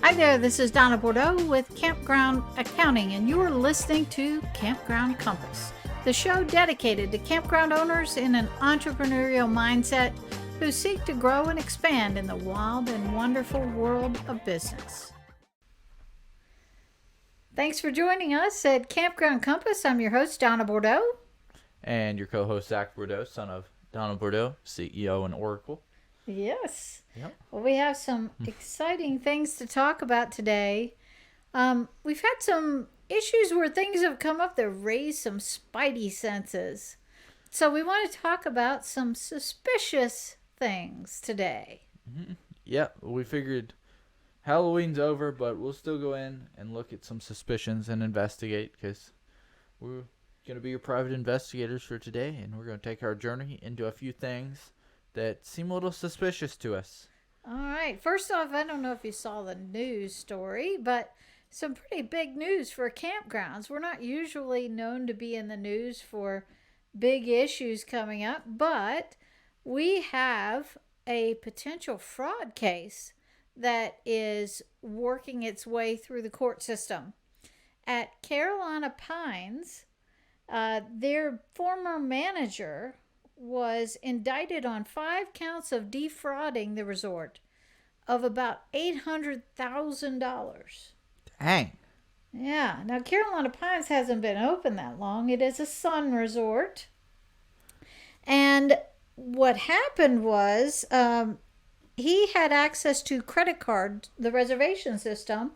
Hi there, this is Donna Bordeaux with Campground Accounting, and you are listening to Campground Compass, the show dedicated to campground owners in an entrepreneurial mindset who seek to grow and expand in the wild and wonderful world of business. Thanks for joining us at Campground Compass. I'm your host, Donna Bordeaux. And your co-host, Zack Bordeaux, son of Donna Bordeaux, CEO and Oracle. Yes. Yep. Well, we have some exciting things to talk about today. We've had some issues where things have come up that raise some Spidey senses. So we want to talk about some suspicious things today. Mm-hmm. Yeah, we figured Halloween's over, but we'll still go in and look at some suspicions and investigate, because we're going to be your private investigators for today, and we're going to take our journey into a few things that seem a little suspicious to us. All right. First off, I don't know if you saw the news story, but some pretty big news for campgrounds. We're not usually known to be in the news for big issues coming up, but we have a potential fraud case that is working its way through the court system. At Carolina Pines, their former manager was indicted on 5 counts of defrauding the resort of about $800,000. Dang. Yeah. Now, Carolina Pines hasn't been open that long. It is a sun resort. And what happened was he had access to credit card, the reservation system,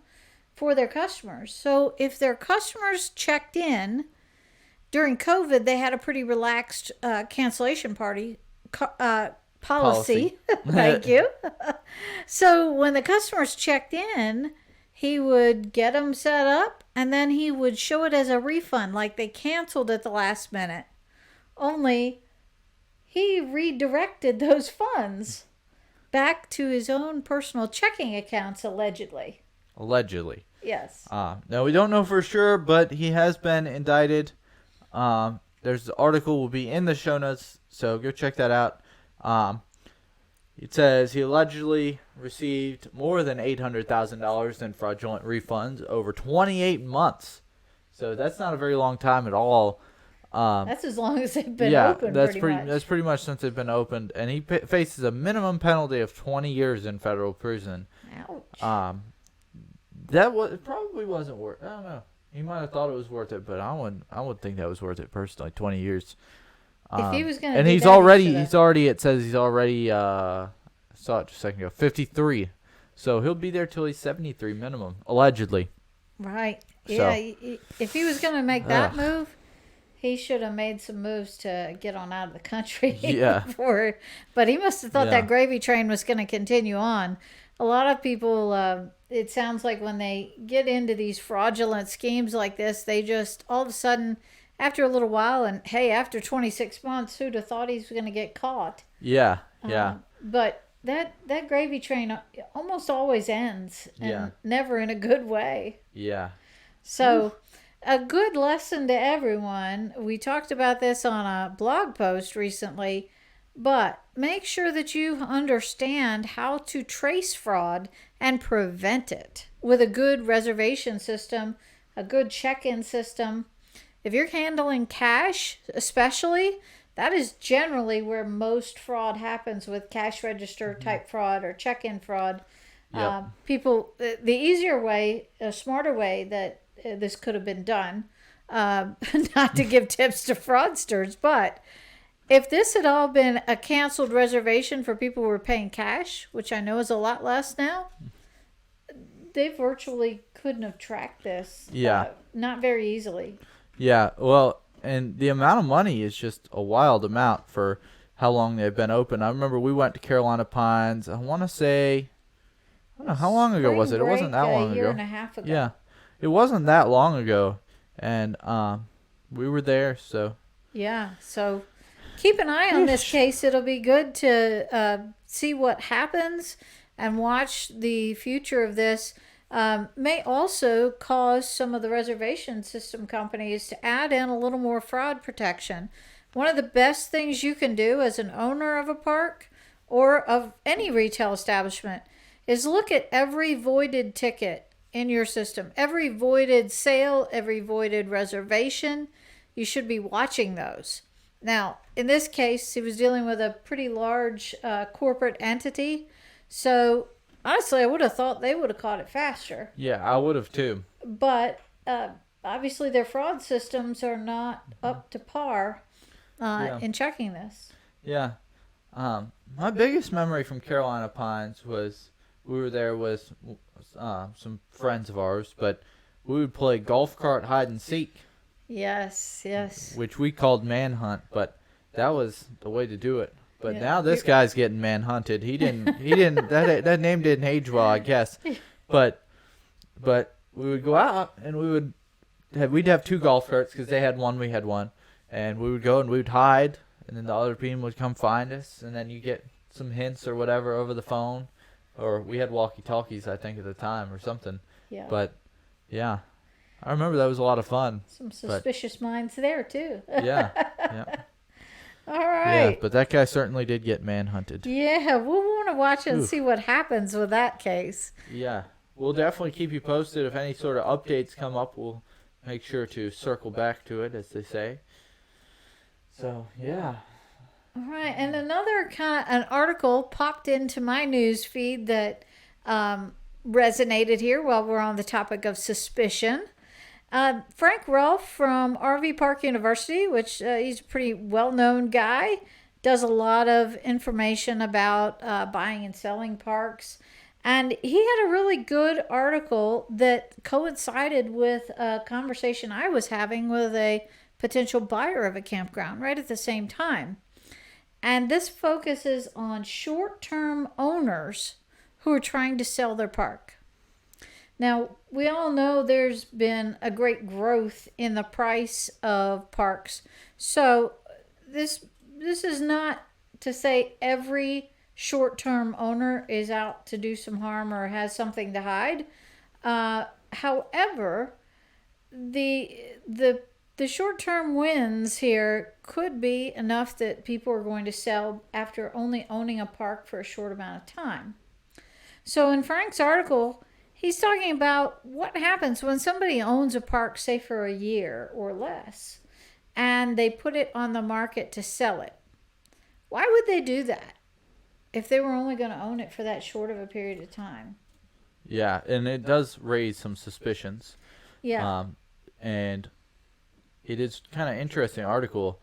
for their customers. So if their customers checked in, during COVID, they had a pretty relaxed cancellation policy. Thank you. So when the customers checked in, he would get them set up, and then he would show it as a refund, like they canceled at the last minute. Only he redirected those funds back to his own personal checking accounts, allegedly. Allegedly. Yes. Now, we don't know for sure, but he has been indicted. There's the article will be in the show notes, so go check that out. It says he allegedly received more than $800,000 in fraudulent refunds over 28 months. So that's not a very long time at all. That's as long as they've been open, that's pretty much. That's pretty much since they've been opened, and he faces a minimum penalty of 20 years in federal prison. Ouch. It probably wasn't worth. I don't know. He might have thought it was worth it, but I wouldn't think that was worth it personally. 20 years. If he was going to, and he's already. It says he's already. I saw it just a second ago. 53. So he'll be there till he's 73 minimum, allegedly. Right. So, yeah. If he was going to make that move, he should have made some moves to get on out of the country. Yeah. But he must have thought that gravy train was going to continue on. A lot of people, it sounds like when they get into these fraudulent schemes like this, they just all of a sudden, after a little while, and hey, after 26 months, who'd have thought he was going to get caught? Yeah. But that gravy train almost always ends, and never in a good way. Yeah. So, a good lesson to everyone. We talked about this on a blog post recently, but make sure that you understand how to trace fraud and prevent it with a good reservation system, a good check-in system. If you're handling cash, especially, that is generally where most fraud happens, with cash register type fraud or check-in fraud. Yep. The easier way, a smarter way that this could have been done, not to give tips to fraudsters, but if this had all been a canceled reservation for people who were paying cash, which I know is a lot less now, they virtually couldn't have tracked this. Not very easily. Yeah, well, and the amount of money is just a wild amount for how long they've been open. I remember we went to Carolina Pines. I want to say, I don't know, how long ago was it? It wasn't that long ago. A year and a half ago. Yeah, it wasn't that long ago, and we were there, so. Yeah, so keep an eye on this case. It'll be good to see what happens and watch the future of this. May also cause some of the reservation system companies to add in a little more fraud protection. One of the best things you can do as an owner of a park or of any retail establishment is look at every voided ticket in your system, every voided sale, every voided reservation. You should be watching those. Now, in this case, he was dealing with a pretty large corporate entity. So, honestly, I would have thought they would have caught it faster. Yeah, I would have too. But obviously, their fraud systems are not up to par in checking this. Yeah. My biggest memory from Carolina Pines was we were there with some friends of ours, but we would play golf cart hide and seek. Yes. Which we called manhunt, but that was the way to do it. But Yeah. now this guy's getting manhunted. He didn't that name didn't age well, I guess. But we would go out and we'd have two golf carts because they had one, we had one, and we would go and we would hide, and then the other team would come find us, and then you get some hints or whatever over the phone, or we had walkie-talkies I think at the time or something. Yeah. But yeah, I remember that was a lot of fun. Some suspicious minds there too. Yeah. All right. Yeah, but that guy certainly did get manhunted. Yeah, we'll want to watch and see what happens with that case. Yeah, we'll definitely keep you posted. If any sort of updates come up, we'll make sure to circle back to it, as they say. So, yeah. All right, and another an article popped into my news feed that resonated here while we're on the topic of suspicion. Frank Rolfe from RV Park University, which he's a pretty well-known guy, does a lot of information about buying and selling parks. And he had a really good article that coincided with a conversation I was having with a potential buyer of a campground right at the same time. And this focuses on short-term owners who are trying to sell their park. Now, we all know there's been a great growth in the price of parks. So this is not to say every short-term owner is out to do some harm or has something to hide. However, the short-term wins here could be enough that people are going to sell after only owning a park for a short amount of time. So in Frank's article, he's talking about what happens when somebody owns a park, say for a year or less, and they put it on the market to sell it. Why would they do that if they were only going to own it for that short of a period of time? Yeah, and it does raise some suspicions. Yeah. And it is kind of interesting article,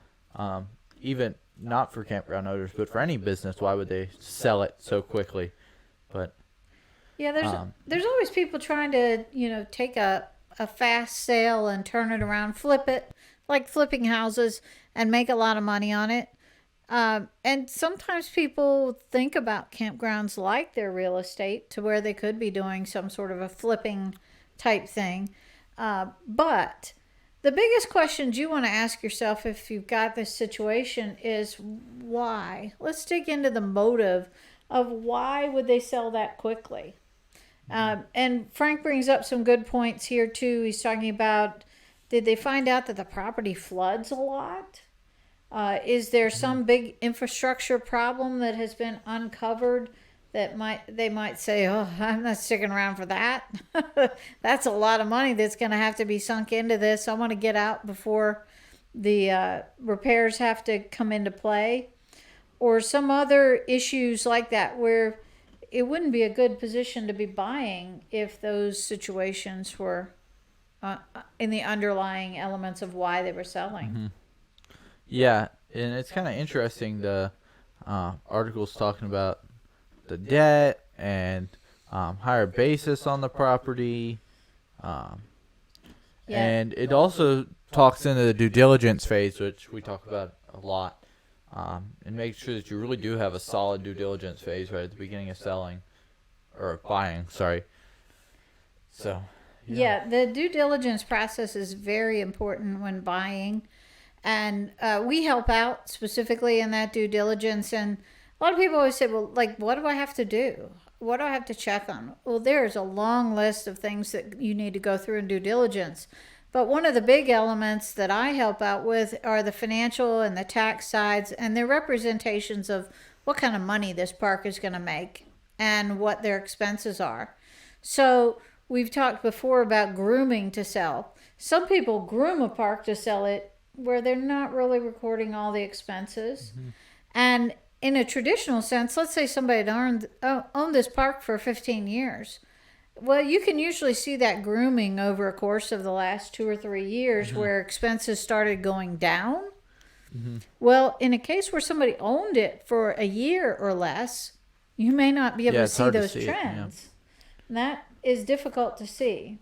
even not for campground owners, but for any business. Why would they sell it so quickly? But yeah, there's always people trying to, take a fast sale and turn it around, flip it, like flipping houses, and make a lot of money on it. And sometimes people think about campgrounds like their real estate to where they could be doing some sort of a flipping type thing. But the biggest questions you want to ask yourself if you've got this situation is why? Let's dig into the motive of why would they sell that quickly. And Frank brings up some good points here too. He's talking about, did they find out that the property floods a lot? Is there some big infrastructure problem that has been uncovered that they might say, oh, I'm not sticking around for that. That's a lot of money that's going to have to be sunk into this. I want to get out before the repairs have to come into play. Or some other issues like that where it wouldn't be a good position to be buying if those situations were in the underlying elements of why they were selling. Mm-hmm. Yeah, and it's kind of interesting. The article's talking about the debt and higher basis on the property. And it also talks into the due diligence phase, which we talk about a lot. And make sure that you really do have a solid due diligence phase right at the beginning of selling or buying. Sorry. So. Yeah, the due diligence process is very important when buying, and we help out specifically in that due diligence. And a lot of people always say, "Well, like, what do I have to do? What do I have to check on?" Well, there's a long list of things that you need to go through in due diligence. But one of the big elements that I help out with are the financial and the tax sides and the representations of what kind of money this park is going to make and what their expenses are. So we've talked before about grooming to sell. Some people groom a park to sell it where they're not really recording all the expenses. And in a traditional sense, let's say somebody had owned this park for 15 years. Well, you can usually see that grooming over a course of the last 2 or 3 years where expenses started going down. Well, in a case where somebody owned it for a year or less, you may not be able to see those trends. And that is difficult to see.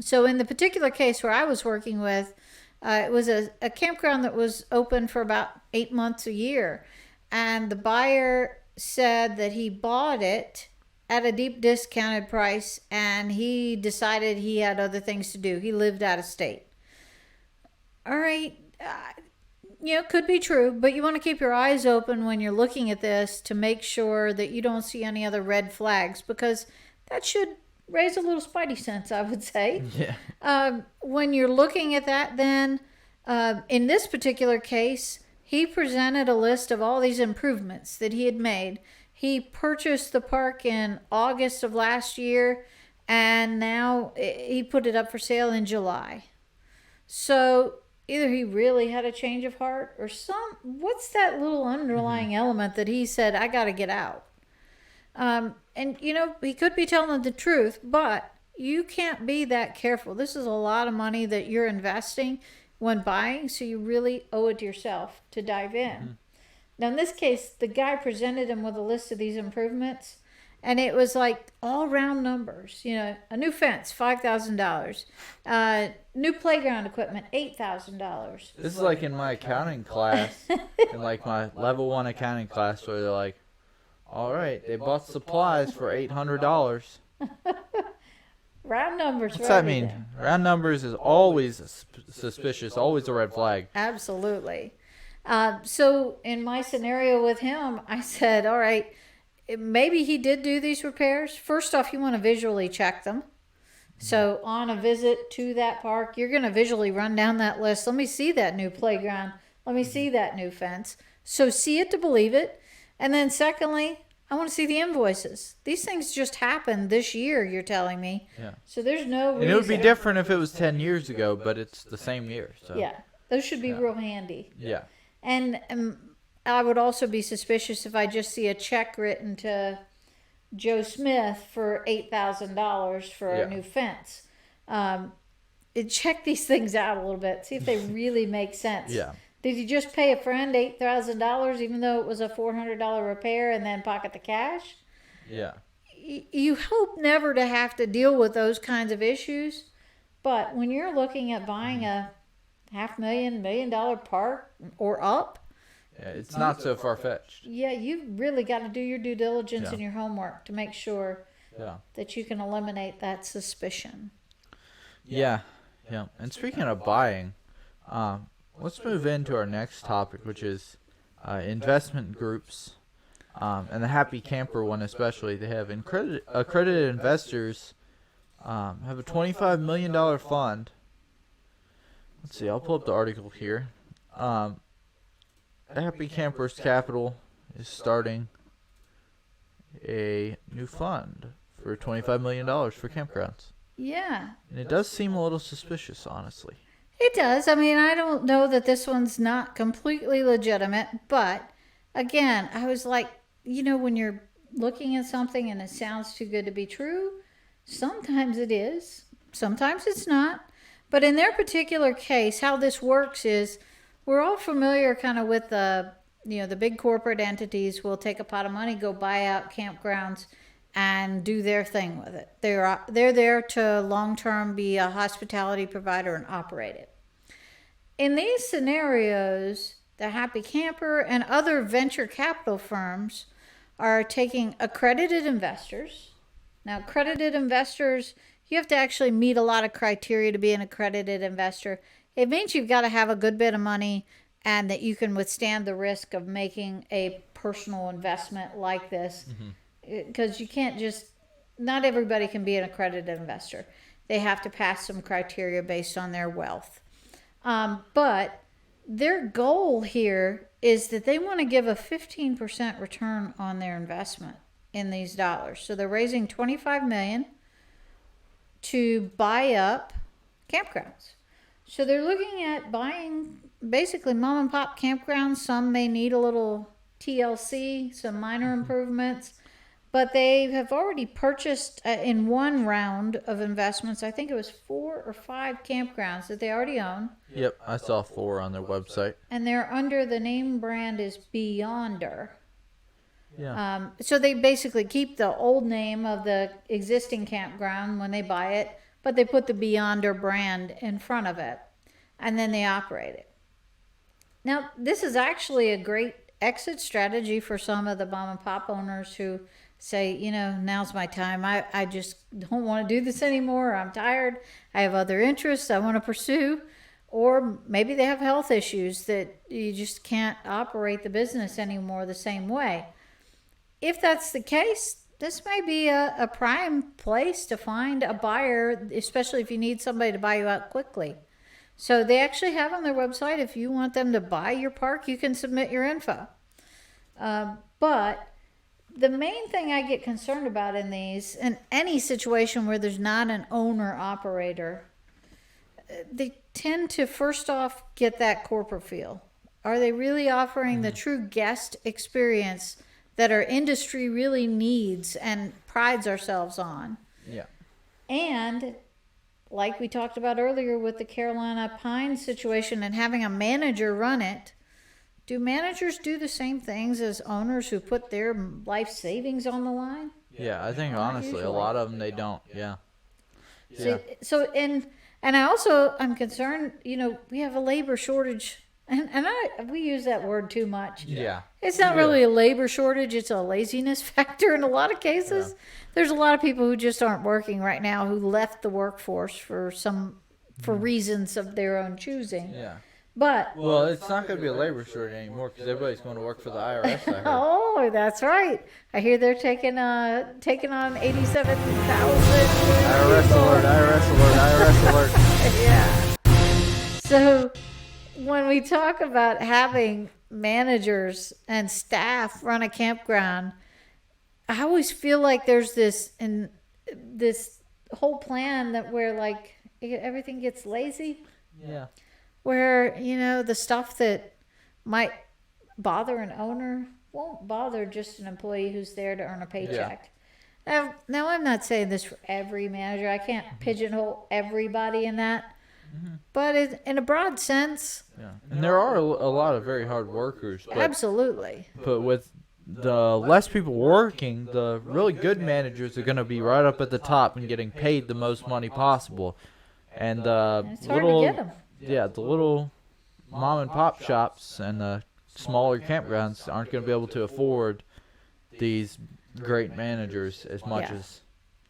So in the particular case where I was working with, it was a campground that was open for about 8 months a year. And the buyer said that he bought it at a deep discounted price, and he decided he had other things to do. He lived out of state. All right. Could be true, but you want to keep your eyes open when you're looking at this to make sure that you don't see any other red flags, because that should raise a little spidey sense, I would say. Yeah. When you're looking at that, then in this particular case, he presented a list of all these improvements that he had made. He purchased the park in August of last year, and now he put it up for sale in July. So either he really had a change of heart, or what's that little underlying element that he said, I got to get out? And he could be telling the truth, but you can't be that careful. This is a lot of money that you're investing when buying, so you really owe it to yourself to dive in. Now, in this case, the guy presented him with a list of these improvements, and it was like all round numbers. A new fence, $5,000. New playground equipment, $8,000. This is like in my accounting class, in like my level 1 accounting class, where they're like, all right, they bought supplies for $800. Round numbers. What's that mean? Round numbers is always suspicious, always a red flag. Absolutely. So in my scenario with him, I said, all right, maybe he did do these repairs. First off, you want to visually check them. So on a visit to that park, you're going to visually run down that list. Let me see that new playground. Let me see that new fence. So see it to believe it. And then secondly, I want to see the invoices. These things just happened this year, you're telling me. Yeah. So there's no reason. And it would be different if it was 10 years ago, but it's the same year. So. Yeah. Those should be real handy. Yeah. And I would also be suspicious if I just see a check written to Joe Smith for $8,000 for a new fence. Check these things out a little bit. See if they really make sense. Yeah. Did you just pay a friend $8,000 even though it was a $400 repair and then pocket the cash? Yeah. You hope never to have to deal with those kinds of issues. But when you're looking at buying a $500,000, $1 million park or up, yeah, it's not so far-fetched. Yeah, you've really got to do your due diligence and your homework to make sure that you can eliminate that suspicion. Yeah. And speaking of buying, let's move into our next topic, which is investment groups, and the Happy Camper one especially. They have accredited investors have a $25 million fund. Let's see, I'll pull up the article here. Happy Campers Capital is starting a new fund for $25 million for campgrounds. Yeah. And it does seem a little suspicious, honestly. It does. I mean, I don't know that this one's not completely legitimate, but again, I was like, when you're looking at something and it sounds too good to be true, sometimes it is, sometimes it's not. But in their particular case, how this works is we're all familiar kind of with the big corporate entities will take a pot of money, go buy out campgrounds and do their thing with it. They're there to long-term be a hospitality provider and operate it. In these scenarios, the Happy Camper and other venture capital firms are taking accredited investors. Now, accredited investors, you have to actually meet a lot of criteria to be an accredited investor. It means you've got to have a good bit of money and that you can withstand the risk of making a personal investment like this. Because you can't not everybody can be an accredited investor. They have to pass some criteria based on their wealth. But their goal here is that they want to give a 15% return on their investment. in these dollars. So they're raising $25 million to buy up campgrounds. So they're looking at buying basically mom and pop campgrounds. Some may need a little TLC, some minor improvements, but they have already purchased in one round of investments, I think it was 4 or 5 campgrounds that they already own. Yep, I saw 4 on their website. And they're under the name brand is Beyonder. Yeah. So they basically keep the old name of the existing campground when they buy it, but they put the Beyonder brand in front of it, and then they operate it. Now, this is actually a great exit strategy for some of the mom and pop owners who say, you know, now's my time. I just don't want to do this anymore. I'm tired. I have other interests I want to pursue. Or maybe they have health issues that you just can't operate the business anymore the same way. If that's the case, this may be a prime place to find a buyer, especially if you need somebody to buy you out quickly. So they actually have on their website, if you want them to buy your park, you can submit your info. But the main thing I get concerned about in these, in any situation where there's not an owner-operator, they tend to first off get that corporate feel. Are they really offering the true guest experience that our industry really needs and prides ourselves on? Yeah. And like we talked about earlier with the Carolina Pines situation and having a manager run it, do managers do the same things as owners who put their life savings on the line? Yeah, I think honestly a lot of them they don't. Yeah. So and I'm concerned, you know, we have a labor shortage, and we use that word too much. Yeah. It's not really a labor shortage, it's a laziness factor in a lot of cases. Yeah. There's a lot of people who just aren't working right now who left the workforce for reasons of their own choosing. Yeah. But well, it's not going to be a labor shortage anymore because everybody's going to work for the IRS. I heard. Oh, that's right. I hear they're taking on 87,000 IRS alert! IRS alert! IRS alert! Yeah. So when we talk about having managers and staff run a campground, I always feel like there's this whole plan that where like everything gets lazy. Yeah. Where, you know, the stuff that might bother an owner won't bother just an employee who's there to earn a paycheck. Yeah. Now, I'm not saying this for every manager. I can't pigeonhole everybody in that. Mm-hmm. But in a broad sense. Yeah. And there are a lot of very hard workers. But, absolutely. But with the less people working, the really good managers are going to be right up at the top and getting paid the most money possible. And it's hard to get them. Yeah, the little mom and pop shops and the smaller campgrounds aren't going to be able to afford these great managers as much as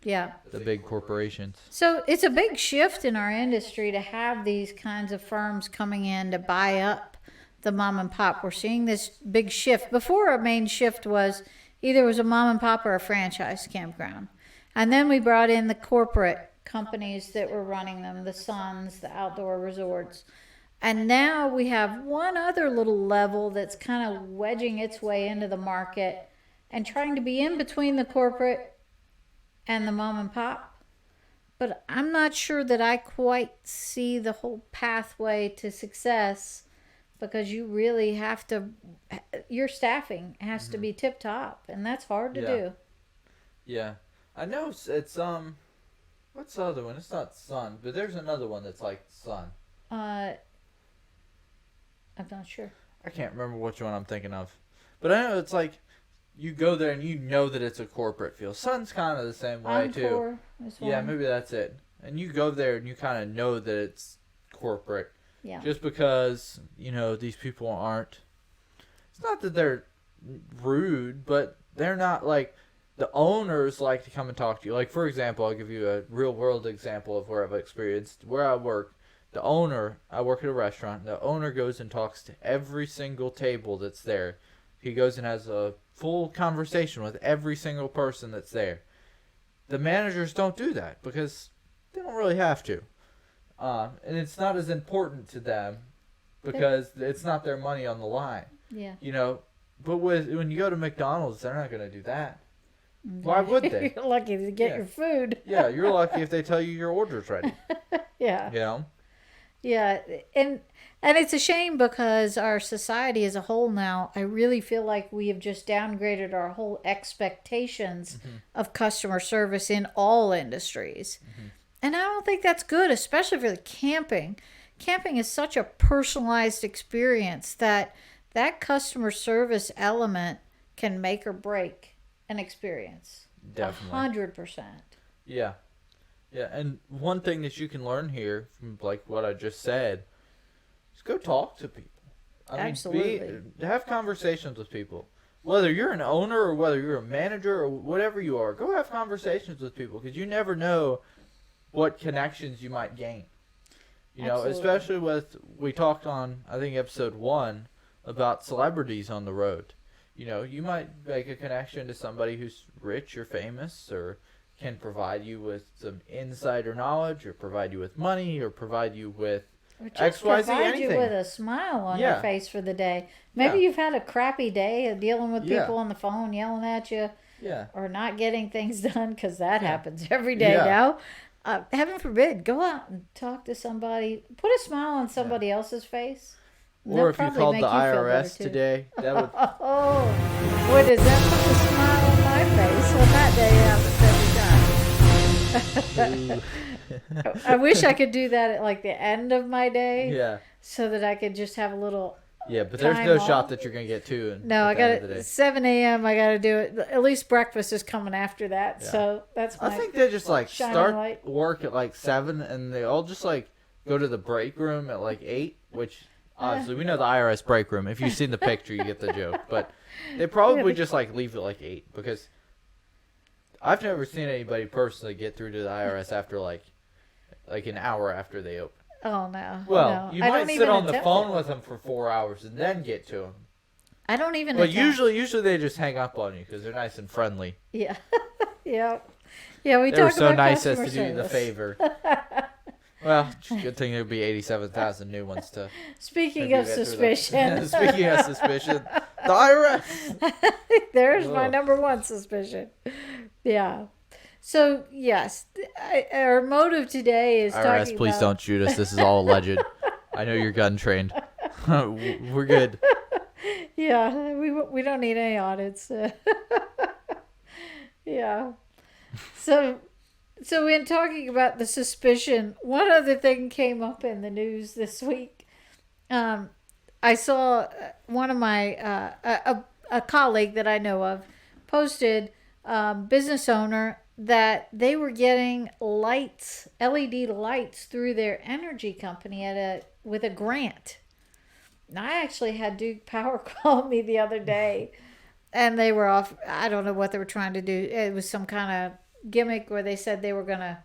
the big corporations. So it's a big shift in our industry to have these kinds of firms coming in to buy up the mom and pop. We're seeing this big shift. Before, our main shift was either it was a mom and pop or a franchise campground. And then we brought in the corporate companies that were running them, the Suns, the outdoor resorts. And now we have one other little level that's kind of wedging its way into the market and trying to be in between the corporate and the mom and pop. But I'm not sure that I quite see the whole pathway to success, because you really have to, your staffing has to be tip top, and that's hard to do. Yeah. I know it's what's the other one? It's not Sun, but there's another one that's like Sun. I'm not sure. I can't remember which one I'm thinking of. But I know it's like you go there and you know that it's a corporate feel. Sun's kind of the same way too. Yeah, maybe that's it. And you go there and you kind of know that it's corporate. Yeah. Just because, you know, these people aren't, it's not that they're rude, but they're not like, the owners like to come and talk to you. Like, for example, I'll give you a real world example of where I've experienced. Where I work, the owner, I work at a restaurant, the owner goes and talks to every single table that's there. He goes and has a full conversation with every single person that's there. The managers don't do that because they don't really have to. And it's not as important to them because it's not their money on the line. Yeah. You know, but when you go to McDonald's, they're not going to do that. Why would they? You're lucky to get your food. Yeah, you're lucky if they tell you your order's ready. Yeah. You know? Yeah, and it's a shame because our society as a whole now, I really feel like we have just downgraded our whole expectations of customer service in all industries. And I don't think that's good, especially for the camping. Camping is such a personalized experience that customer service element can make or break an experience. Definitely. 100%. Yeah. Yeah, and one thing that you can learn here from like what I just said is go talk to people. Absolutely. Have conversations with people. Whether you're an owner or whether you're a manager or whatever you are, go have conversations with people because you never know what connections you might gain. You know, especially we talked on, I think, episode 1 about celebrities on the road. You know, you might make a connection to somebody who's rich or famous or can provide you with some insider knowledge or provide you with money or provide you with just XYZ provide anything. you with a smile on your face for the day. Maybe you've had a crappy day dealing with people on the phone yelling at you or not getting things done because that happens every day now. Heaven forbid, go out and talk to somebody. Put a smile on somebody else's face. Or if you called the IRS today, that would... Boy, does that put a smile on my face when that day happens every time. I wish I could do that at like the end of my day. Yeah. So that I could just have a little... Yeah, but there's no shot that you're going to get to. No, I got it. 7 a.m. I got to do it. At least breakfast is coming after that. Yeah. So that's my I think they just like start light. Work at like 7 and they all just like go to the break room at like 8, which obviously we know the IRS break room. If you've seen the picture, you get the joke. But they probably just like leave at like 8 because I've never seen anybody personally get through to the IRS after like an hour after they open. Oh, no. Well, no. you might sit on the phone with them for 4 hours and then get to them. I don't even But usually they just hang up on you because they're nice and friendly. Yeah. Yeah. Yeah, we they were talked so about nice as customer to do you the service. favor. Well, good thing there'd be 87,000 new ones to... Speaking of suspicion. Speaking of suspicion, the IRS. There's my number one suspicion. Yeah. So, yes, our motive today is IRS, please don't shoot us. This is all alleged. I know you're gun trained. We're good. Yeah, we don't need any audits. Yeah. So in talking about the suspicion, one other thing came up in the news this week. I saw one of my a colleague that I know of posted business owner that they were getting lights, LED lights through their energy company with a grant. And I actually had Duke Power call me the other day, and they were off. I don't know what they were trying to do. It was some kind of gimmick where they said they were going to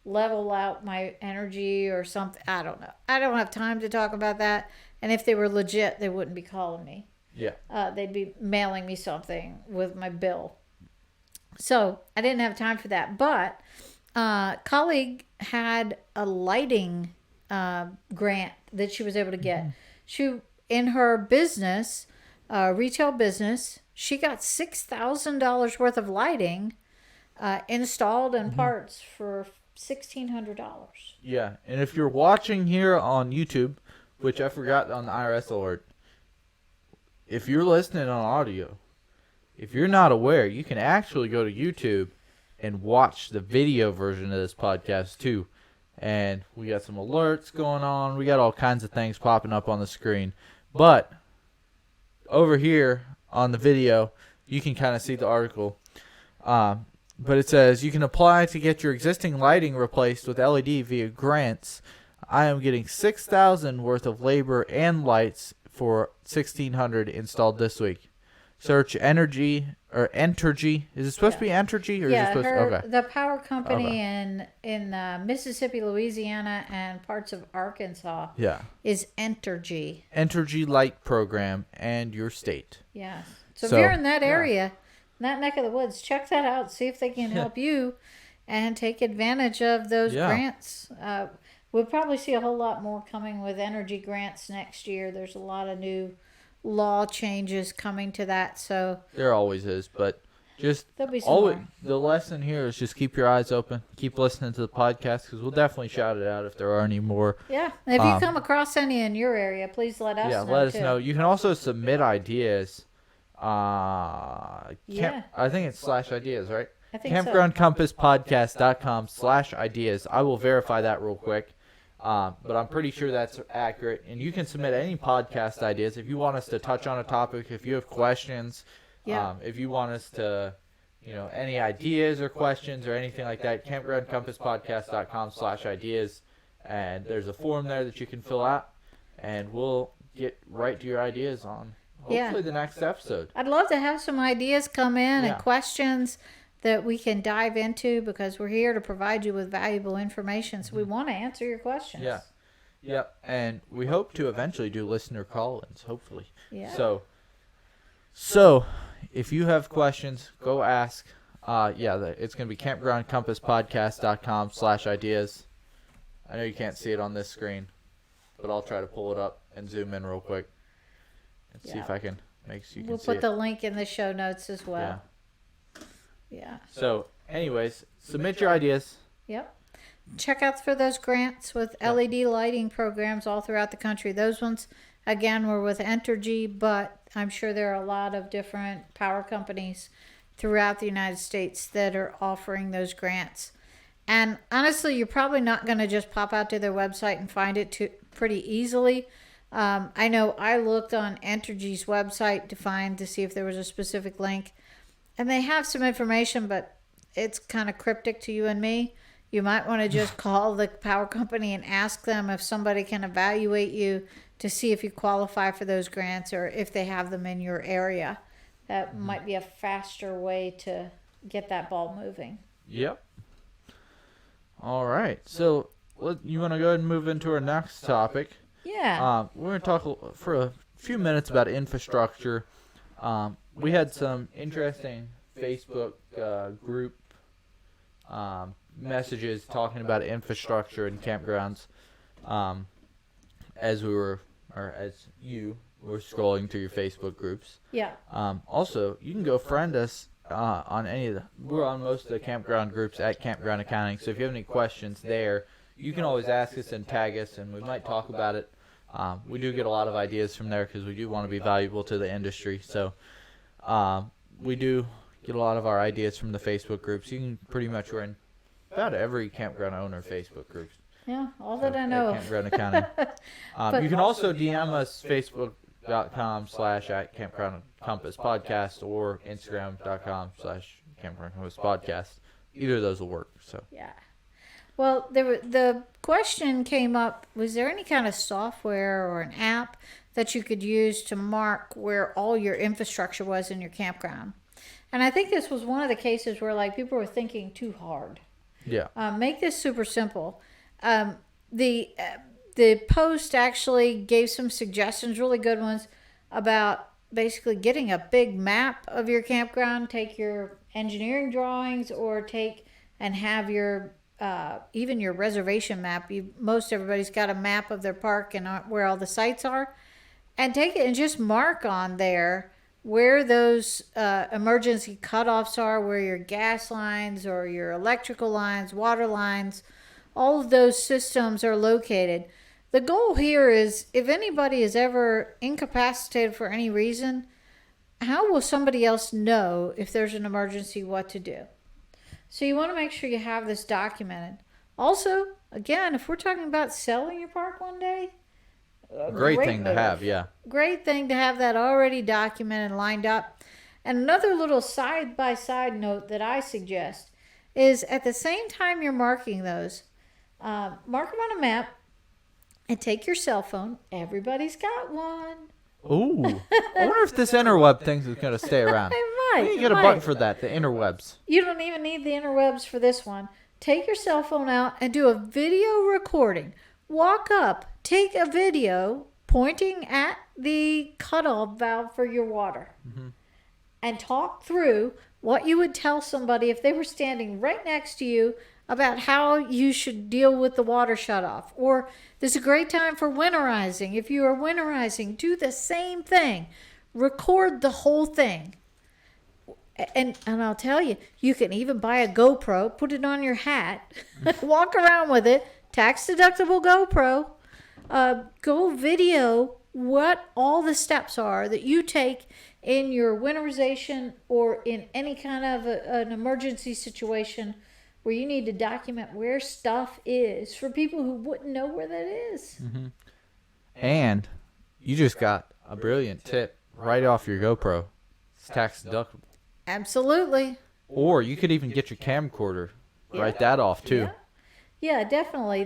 level out my energy or something. I don't know. I don't have time to talk about that. And if they were legit, they wouldn't be calling me. Yeah. They'd be mailing me something with my bill. So I didn't have time for that. But colleague had a lighting grant that she was able to get. Mm-hmm. She, in her business, retail business, she got $6,000 worth of lighting installed and parts for $1,600. Yeah, and if you're watching here on YouTube, which I forgot on the IRS alert, if you're listening on audio, if you're not aware, you can actually go to YouTube and watch the video version of this podcast too. And we got some alerts going on. We got all kinds of things popping up on the screen. But over here on the video, you can kind of see the article. But it says, you can apply to get your existing lighting replaced with LED via grants. I am getting $6,000 worth of labor and lights for $1,600 installed this week. Search Entergy. Is it supposed to be Entergy? Or is it supposed to, the power company in Mississippi, Louisiana, and parts of Arkansas is Entergy. Entergy Light Program and your state. Yeah. So if you're in that area, in that neck of the woods, check that out. See if they can help you and take advantage of those grants. We'll probably see a whole lot more coming with energy grants next year. There's a lot of new law changes coming to that. So there always is, but Just There'll be some always, more. the lesson here is just keep your eyes open. Keep listening to the podcast because we'll definitely shout it out if there are any more. Yeah. And if you come across any in your area, please let us know. Let us too. know. You can also submit ideas. Yeah. I think it's /ideas, right? I think so. CampgroundCompassPodcast.com/ideas. I will verify that real quick. But I'm pretty sure that's accurate. And you can submit any podcast ideas if you want us to touch on a topic, if you have questions, if you want us to, any ideas or questions or anything like that, CampgroundCompassPodcast.com/ideas. And there's a form there that you can fill out, and we'll get right to your ideas on hopefully the next episode. I'd love to have some ideas come in and questions that we can dive into because we're here to provide you with valuable information. So we want to answer your questions. Yeah. Yep. And we hope to eventually do listener call-ins, hopefully. Yeah. So if you have questions, go ask. It's going to be CampgroundCompassPodcast.com/ideas. I know you can't see it on this screen, but I'll try to pull it up and zoom in real quick and see if I can make so you can see We'll put it. the link in the show notes as well. Yeah. So, anyways, submit your ideas. Yep. Check out for those grants with LED lighting programs all throughout the country. Those ones, again, were with Entergy, but I'm sure there are a lot of different power companies throughout the United States that are offering those grants. And honestly, you're probably not going to just pop out to their website and find it pretty easily. I know I looked on Entergy's website to see if there was a specific link. And they have some information, but it's kind of cryptic to you and me. You might want to just call the power company and ask them if somebody can evaluate you to see if you qualify for those grants or if they have them in your area. That might be a faster way to get that ball moving. Yep. All right. So you want to go ahead and move into our next topic? Yeah. We're going to talk for a few minutes about infrastructure. We had some interesting Facebook group messages talking about infrastructure and campgrounds as you were scrolling through your Facebook groups. Yeah. Also, you can go friend us on we're on most of the campground groups at Campground Accounting, so if you have any questions there, you can always ask us and tag us, and we might talk about it. We do get a lot of ideas from there because we do want to be valuable to the industry, so we do get a lot of our ideas from the Facebook groups. You can we're in about every campground owner Facebook groups. Yeah, all that I know. Campground Accounting. You can also DM us Facebook.com/@CampgroundCompassPodcast or Instagram.com/CampgroundCompassPodcast. Either of those will work. So. Yeah. Well, the question came up, was there any kind of software or an app that you could use to mark where all your infrastructure was in your campground? And I think this was one of the cases where people were thinking too hard. Yeah. Make this super simple. The post actually gave some suggestions, really good ones, about basically getting a big map of your campground, take your engineering drawings or have your even your reservation map. Most everybody's got a map of their park and where all the sites are, and take it and just mark on there where those emergency cutoffs are, where your gas lines or your electrical lines, water lines, all of those systems are located. The goal here is if anybody is ever incapacitated for any reason, how will somebody else know if there's an emergency what to do? So you want to make sure you have this documented. Also, again, if we're talking about selling your park one day, great thing to have, yeah. Great thing to have that already documented, lined up. And another little side-by-side note that I suggest is at the same time you're marking those, mark them on a map and take your cell phone. Everybody's got one. Ooh. I wonder if this interweb thing is going to stay around. It might. You get a button for that, the interwebs. You don't even need the interwebs for this one. Take your cell phone out and do a video recording. Walk up, take a video pointing at the cutoff valve for your water. Mm-hmm. And talk through what you would tell somebody if they were standing right next to you about how you should deal with the water shutoff. Or this is a great time for winterizing. If you are winterizing, do the same thing. Record the whole thing. And I'll tell you, you can even buy a GoPro, put it on your hat, walk around with it, tax deductible GoPro, go video what all the steps are that you take in your winterization or in any kind of an emergency situation where you need to document where stuff is for people who wouldn't know where that is. And you just got a brilliant tip right off your GoPro. It's tax deductible. Absolutely. Or you could even get your camcorder, write that off too. Yeah, definitely.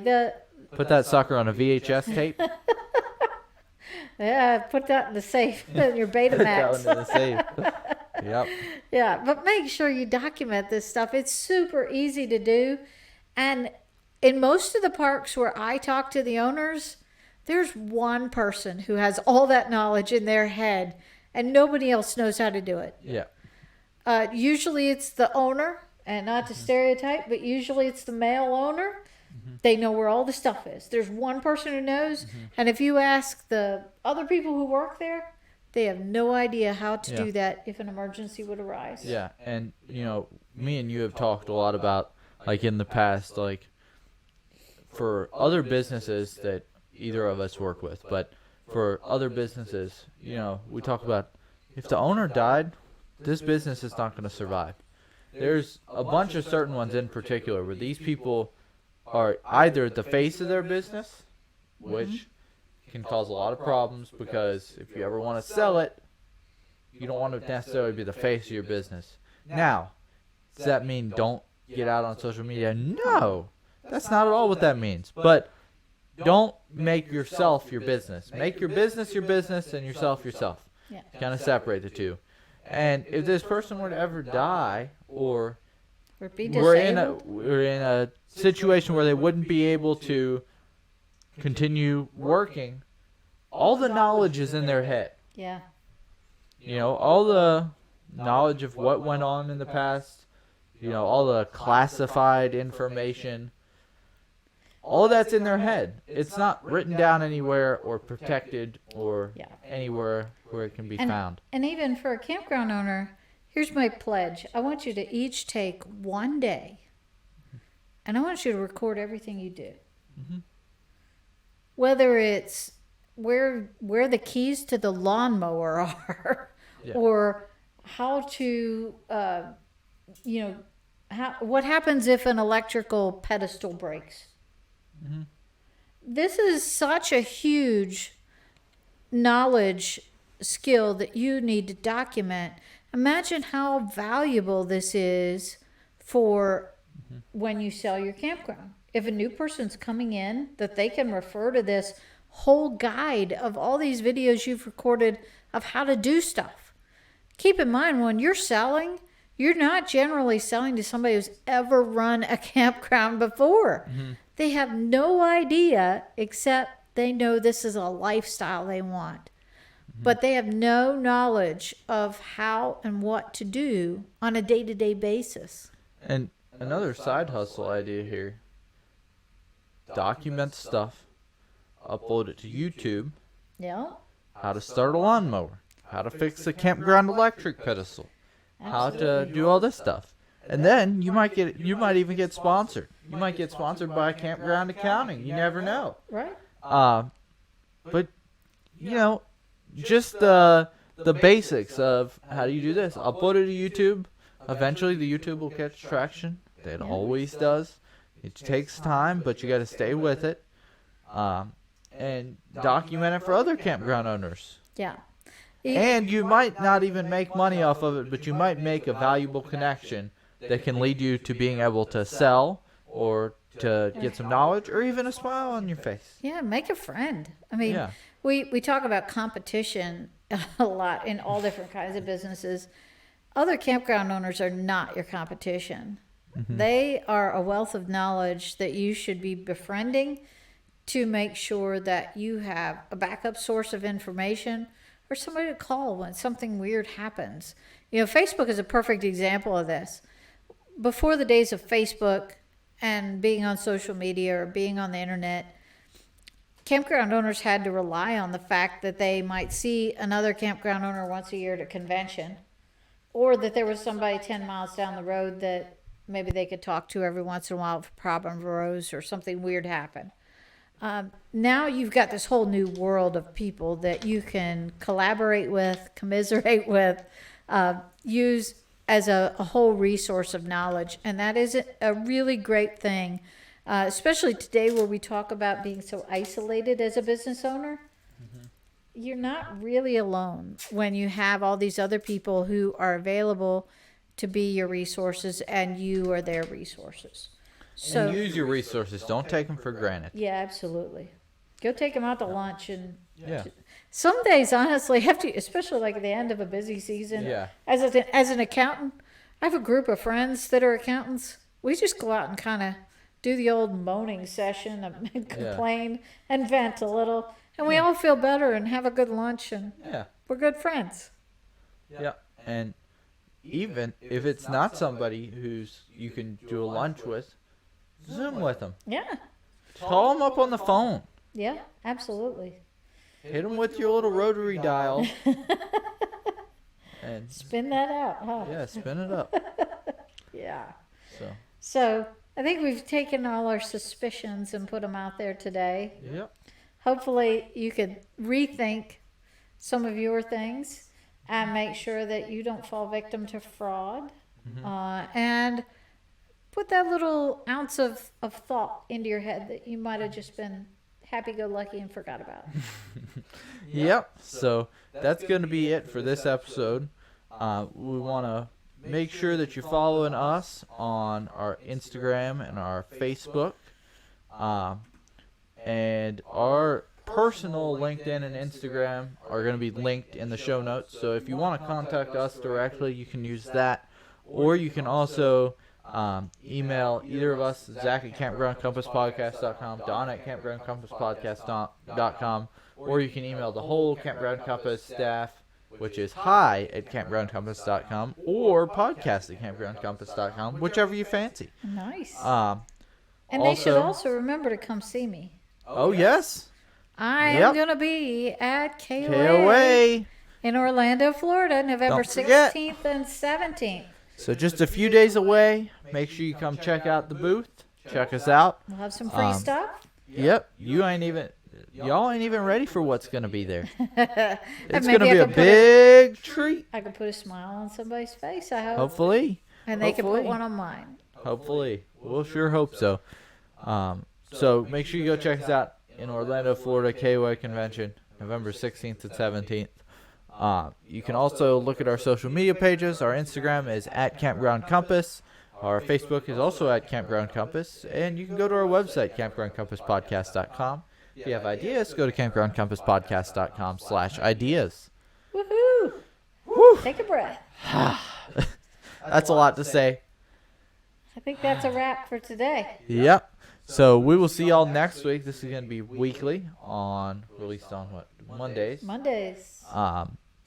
Put that sucker on a VHS tape. Yeah, put that in the safe, in your Betamax. Put that one in the safe. Yep. Yeah, but make sure you document this stuff. It's super easy to do. And in most of the parks where I talk to the owners, there's one person who has all that knowledge in their head and nobody else knows how to do it. Yeah. Usually it's the owner, and not to stereotype, but usually it's the male owner. They know where all the stuff is. There's one person who knows, and if you ask the other people who work there, they have no idea how to do that if an emergency would arise. Yeah, and me and you have talked a lot about, like, in the past, like, for other businesses that either of us work with, but for other businesses, we talk about if the owner died, this business is not going to survive. There's a bunch of certain ones in particular where these people are either the face of their business, which can cause a lot of problems because if you ever want to sell it, you don't want to necessarily be the face of your business. Now, does that mean don't get out on social media? No, that's not at all what that means. But don't make yourself your business. Make your business and yourself yourself. Yeah. Kind of separate the two. And if this person were to ever die, or we're in a situation where they wouldn't be able to continue working, all the knowledge is in their head. Yeah. All the knowledge of what went on in the past, all the classified information, all that's in their head. It's not written down anywhere or protected or anywhere where it can be found. And even for a campground owner, here's my pledge. I want you to each take one day, and I want you to record everything you do. Whether it's where the keys to the lawnmower are, or how to, what happens if an electrical pedestal breaks. This is such a huge knowledge skill that you need to document. Imagine how valuable this is for when you sell your campground. If a new person's coming in, that they can refer to this whole guide of all these videos you've recorded of how to do stuff. Keep in mind, when you're selling, you're not generally selling to somebody who's ever run a campground before. They have no idea, except they know this is a lifestyle they want. But they have no knowledge of how and what to do on a day-to-day basis. And another side hustle idea here. Document stuff. Upload it to YouTube. Yeah. How to start a lawnmower. How to fix a campground electric pedestal. How to do all this stuff. And then you might even get sponsored. You might get sponsored by Campground Accounting. You never know. Right. But just the basics of how do you do this. Upload it to YouTube. Eventually the YouTube will catch traction. It always does. It takes time, but you got to stay with it. And document it for other campground owners. Yeah. And you might not even make money off of it, but you might make a valuable connection that can lead you to being able to sell or to get some knowledge or even a smile on your face. Yeah, make a friend. I mean, we talk about competition a lot in all different kinds of businesses. Other campground owners are not your competition. They are a wealth of knowledge that you should be befriending to make sure that you have a backup source of information or somebody to call when something weird happens. Facebook is a perfect example of this. Before the days of Facebook and being on social media or being on the internet, campground owners had to rely on the fact that they might see another campground owner once a year at a convention, or that there was somebody 10 miles down the road that maybe they could talk to every once in a while if a problem arose or something weird happened. Now you've got this whole new world of people that you can collaborate with, commiserate with, use as a whole resource of knowledge. And that is a really great thing, especially today where we talk about being so isolated as a business owner. You're not really alone when you have all these other people who are available to be your resources and you are their resources. So and use your resources. Don't take them for granted. yeah, absolutely. Go take them out to lunch and Yeah. some days, honestly, have to, especially like at the end of a busy season. Yeah. As an accountant, I have a group of friends that are accountants. We just go out and kind of do the old moaning session and complain and vent a little, and we all feel better and have a good lunch, and we're good friends. Yeah. And even if it's not somebody who's you can do a lunch with, Zoom with them. Yeah. Call them up on the phone. Yeah, absolutely. Hit them with your little rotary dial. And spin that out, huh? Yeah, spin it up. Yeah. So I think we've taken all our suspicions and put them out there today. Yep. Hopefully you could rethink some of your things and make sure that you don't fall victim to fraud. And put that little ounce of thought into your head that you might have just been happy-go-lucky and forgot about. Yep. So that's going to be it for this episode. We want to make sure that you're following us on our Instagram and our Facebook. And our personal LinkedIn and Instagram are going to be linked in the show notes. So if you want to contact us directly, you can use that. Or you can also email either of us, Zack at campgroundcompasspodcast.com, Donna at campgroundcompasspodcast.com, or you can email the whole Campground Compass staff, which is hi at campgroundcompass.com or podcast at campgroundcompass.com, whichever you fancy. Nice. And they should also remember to come see me. Oh, yes. I am going to be at KOA in Orlando, Florida, November 16th and 17th. So just a few days away. Make sure you come check out the booth. Check us out. We'll have some free stuff. Yep. Y'all ain't even ready for what's going to be there. It's going to be a big treat. I can put a smile on somebody's face, I hope. Hopefully. And they can put one on mine. Hopefully. We'll sure hope so. So make sure you go check us out in Orlando, Florida, KOA Convention, November 16th and 17th. You can also look at our social media pages. Our Instagram is at Campground Compass. Our Facebook is also at Campground Compass. And you can go to our website, campgroundcompasspodcast.com. If you have ideas, go to campgroundcompasspodcast.com/ideas. Woohoo! Woo! Take a breath. That's a lot to say. I think that's a wrap for today. Yep. So we will see y'all next week. This is going to be weekly released on what? Mondays.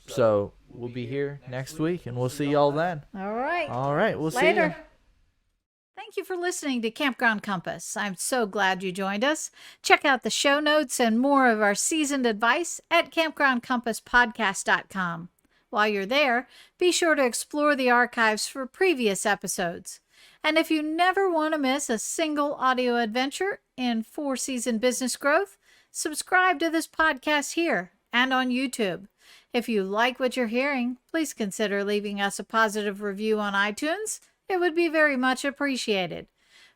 So we'll be here next week, and we'll see y'all then. All right. We'll see you. Later. Thank you for listening to Campground Compass. I'm so glad you joined us. Check out the show notes and more of our seasoned advice at campgroundcompasspodcast.com. While you're there, be sure to explore the archives for previous episodes. And if you never want to miss a single audio adventure in 4-season business growth, subscribe to this podcast here and on YouTube. If you like what you're hearing, please consider leaving us a positive review on iTunes. It would be very much appreciated.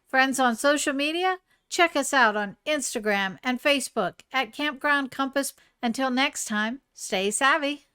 Friends on social media, check us out on Instagram and Facebook at Campground Compass. Until next time, stay savvy.